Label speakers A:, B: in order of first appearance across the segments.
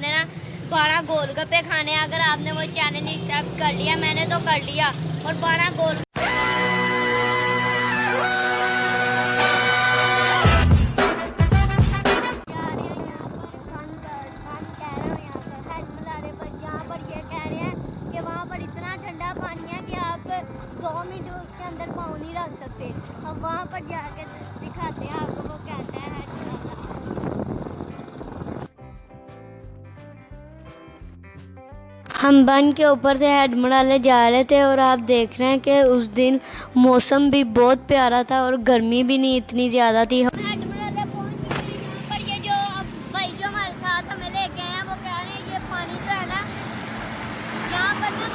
A: आपने ना 12 गोलगप्पे खाने। अगर आपने वो चैलेंज एक्सेप्ट कर लिया, मैंने तो कर लिया, और 12 गोल उसके अंदर पाँव नहीं रख सकते। हम वहाँ पर जाके दिखाते हैं आपको वो कैसा है। हम बन के ऊपर से हेडमराले जा रहे थे और आप देख रहे हैं कि उस दिन मौसम भी बहुत प्यारा था और गर्मी भी नहीं इतनी ज़्यादा थी। हेडमराले पहुँच चुके हैं। यहाँ पर ये जो अब भाई जो हमारे साथ हमें लेके आए हैं वो कह रहे हैं ये पानी जो है ना यहाँ पर ना,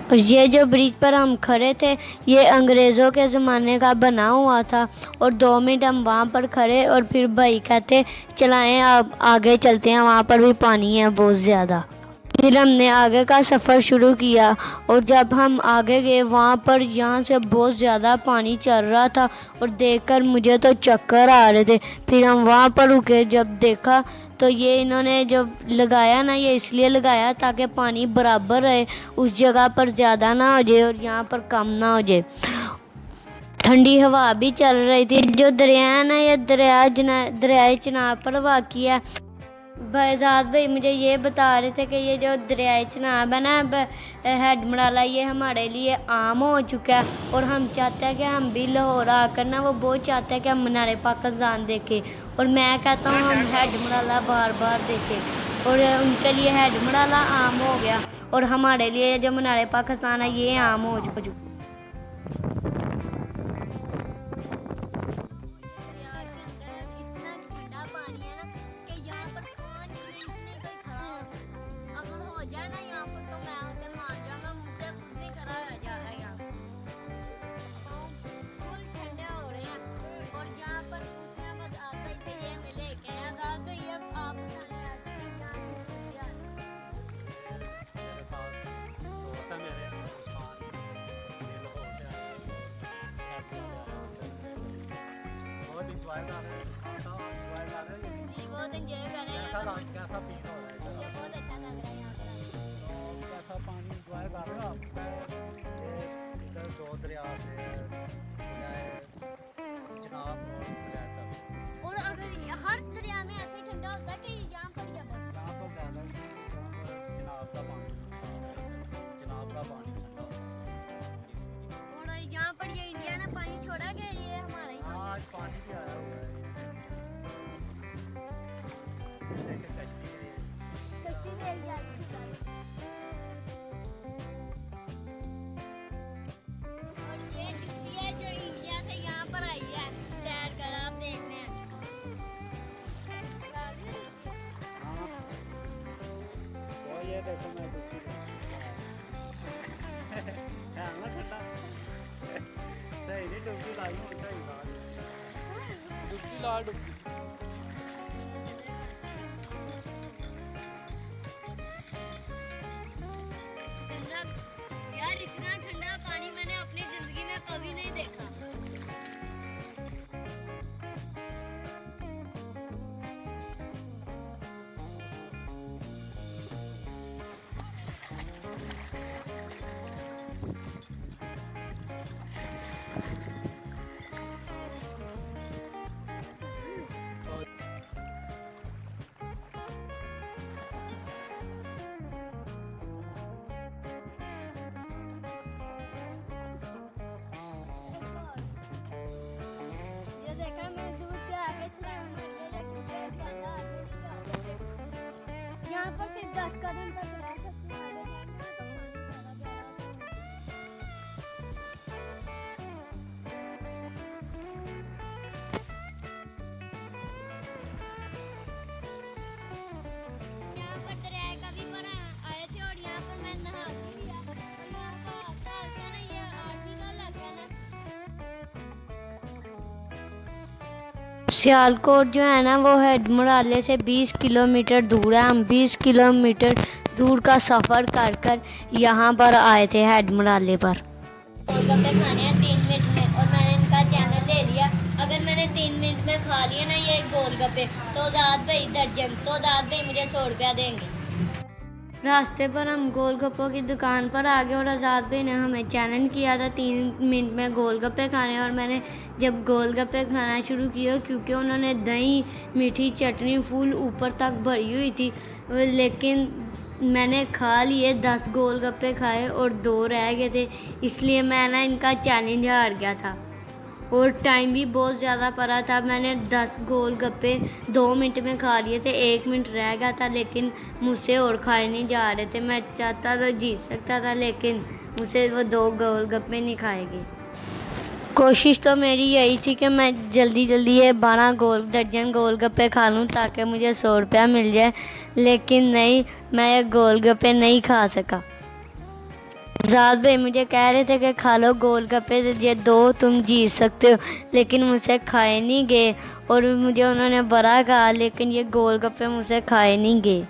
A: और ये जो ब्रिज पर हम खड़े थे ये अंग्रेज़ों के ज़माने का बना हुआ था। और 2 मिनट हम वहाँ पर खड़े और फिर भाई कहते चलाएं आप आगे चलते हैं, वहाँ पर भी पानी है बहुत ज़्यादा। फिर हमने आगे का सफ़र शुरू किया और जब हम आगे गए वहाँ पर यहाँ से बहुत ज़्यादा पानी चल रहा था और देखकर मुझे तो चक्कर आ रहे थे। फिर हम वहाँ पर रुके, जब देखा तो ये इन्होंने जो लगाया ना ये इसलिए लगाया ताकि पानी बराबर रहे, उस जगह पर ज़्यादा ना हो जाए और यहाँ पर कम ना हो जाए। ठंडी हवा भी चल रही थी। जो दरिया है ना ये दरियाए चिनाब पर वाक़ई है। बहजाद भाई मुझे ये बता रहे थे कि ये जो दरियाए चिनाब है ना हेडमराला ये हमारे लिए आम हो चुका है और हम चाहते हैं कि हम भी लाहौर आकर ना, वो बहुत चाहते हैं कि हम मीनार पाकिस्तान देखें और मैं कहता हूँ हम हेडमराला बार बार देखें। और उनके लिए हेडमराला आम हो गया और हमारे लिए जो मीनार पाकिस्तान है ये आम हो चुका। बहुत एंजॉय कर रहे हैं। कैसा फील हो रहा है? मुझे बहुत अच्छा लग रहा है यहाँ पर। कैसा पानी एंजॉय कर रहे हो आप? इधर 2 दरिया से चिनाब और दरिया तक। और अगर हर दरिया में ऐसे ही ठंडा होता है कि यहाँ पर ही है बस? यहाँ तो ज़्यादा चिनाब का पानी ठंडा होता है। और यहाँ पर ये इंडिया ने पानी छोड़ा कि ये हमारा ही? आज पानी भी आया हुआ है। और ये जुती है जो इंडिया से यहाँ पर आई है तैर कर, आप देख रहे हैं। तो ये देखो मैं जुती सही नहीं डुबकी लाई डुबकी ला डुबकी यार इतना ठंडा पानी मैंने अपनी जिंदगी में कभी नहीं देखा। यहाँ पर सिर्फ 10 कदम तक रह सकते हैं, आगे जाना तो पानी ज़्यादा यहाँ पर दरिया का भी बना आए थे और यहाँ पर मैं नहा के लिया और यहाँ का रास्ता ना ये आरती का लग गया ना। सियालकोट जो है ना वो हेडमराले से 20 किलोमीटर दूर है। हम 20 किलोमीटर दूर का सफ़र कर कर यहाँ पर आए थे हेडमराले पर। गोलगप्पे खाने हैं 3 मिनट में और मैंने इनका चैनल ले लिया। अगर मैंने 3 मिनट में खा लिए ना ये गोलगप्पे, तो आज़ाद भाई दर्जन, तो आज़ाद भाई मुझे 100 रुपया देंगे। रास्ते पर हम गोलगप्पों की दुकान पर आ गए और आज़ाद भाई ने हमें चैलेंज किया था 3 मिनट में गोलगप्पे खाने। और मैंने जब गोलगप्पे खाना शुरू किया, क्योंकि उन्होंने दही, मीठी चटनी फुल ऊपर तक भरी हुई थी, लेकिन मैंने खा लिए 10 गोलगप्पे खाए और 2 रह गए थे, इसलिए मैं ना इनका चैलेंज हार गया था। और टाइम भी बहुत ज़्यादा पड़ा था। मैंने 10 गोलगप्पे 2 मिनट में खा लिए थे, 1 मिनट रह गया था, लेकिन मुझसे और खाए नहीं जा रहे थे। मैं चाहता तो जीत सकता था, लेकिन मुझसे वो 2 गोलगप्पे नहीं खाए गए। कोशिश तो मेरी यही थी कि मैं जल्दी जल्दी ये 12 दर्जन गोलगप्पे खा लूँ ताकि मुझे 100 रुपया मिल जाए, लेकिन नहीं, मैं ये गोलगप्पे नहीं खा सका। आज़ाद भाई मुझे कह रहे थे कि खा लो गोलगप्पे, ये 2 तुम जीत सकते हो, लेकिन मुझसे खाए नहीं गए। और मुझे उन्होंने बड़ा कहा, लेकिन ये गोलगप्पे मुझसे खाए नहीं गए।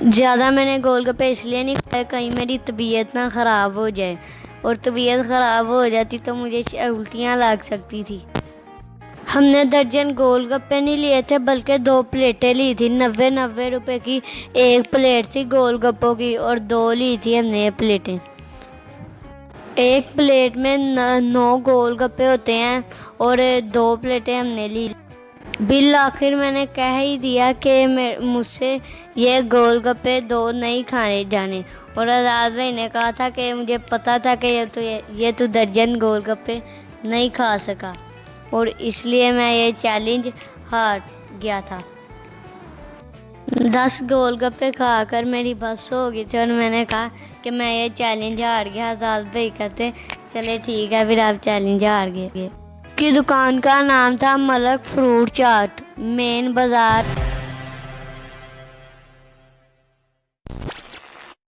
A: ज़्यादा मैंने गोलगप्पे इसलिए नहीं खाए कहीं मेरी तबीयत ना ख़राब हो जाए, और तबीयत ख़राब हो जाती तो मुझे उल्टियाँ लग सकती थी। हमने दर्जन गोलगप्पे नहीं लिए थे, बल्कि 2 प्लेटें ली थी। 90 रुपए की 1 प्लेट थी गोलगप्पों की, और 2 ली थी हमने ये प्लेटें। 1 प्लेट में 9 गोलगप्पे होते हैं, और 2 प्लेटें हमने ली। बिल आखिर मैंने कह ही दिया कि मुझसे ये गोलगप्पे 2 नहीं खाने जाने, और आज़ाद भाई ने कहा था कि मुझे पता था कि ये तो दर्जन गोलगप्पे नहीं खा सका, और इसलिए मैं ये चैलेंज हार गया था। 10 गोलगप्पे खाकर मेरी बस हो गई थी, और मैंने कहा कि मैं ये चैलेंज हार गया। आज़ाद भाई कहते चले ठीक है, फिर आप चैलेंज हार गए। की दुकान का नाम था मलक फ्रूट चाट, मेन बाज़ार